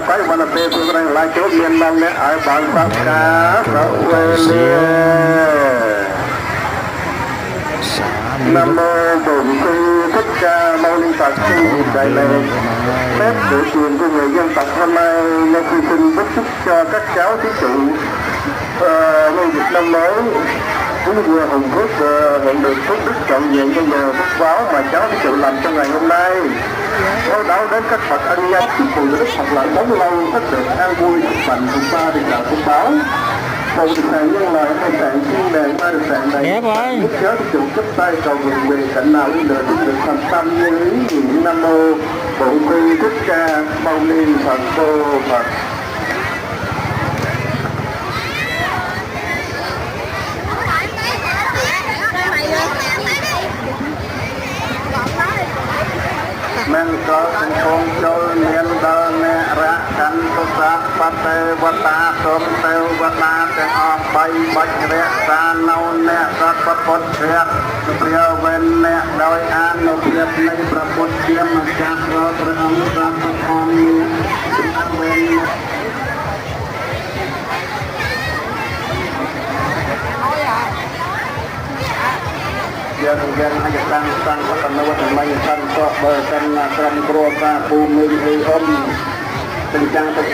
cái mà là bê tôi đang lại chỗ miền Nam này ở bản Bắc Cá quê liền Nam mô Bổn Sư Thích Ca Mâu Ni Phật. Đại lễ phép của truyền của người dân tộc hôm nay nhân khi xin bức chúc cho các cháu thí chủ nhân dịp năm mới cũng vừa hồng phước nhận được phước đức trọn vẹn cho nhờ phước báo mà cháu thí chủ làm trong ngày hôm nay. Nói đáo đến các bậc ân nhân chúc mừng đức Phật lại sống lâu tất được an vui mạnh cùng ba được đạo phước báo. Một được sàn nhân loại hai sàn thiên đàng ba được sàn này lúc cháu thí chủ chấp tay cầu nguyện về cạnh nào đi lựa được thành tâm như ý nguyện. Nam mô Bổn Sư Thích Ca Mâu Ni Phật. Phật men có thành công cho miền đờ nè ra căn tu sát phát tê vật ta sớm têu vật ta để họ bay bạch rẽ ra nâu nè ra phát bột rẽ rìa bên nè đôi an nộp liệt này ra bột chiêm chạc rõ ra âm ra phát con nè bên dân hay tăng tăng và tăng nâng tăng tăng tăng tăng tăng tăng tăng tăng tăng tăng tăng tăng tăng tăng tăng tăng tăng tăng tăng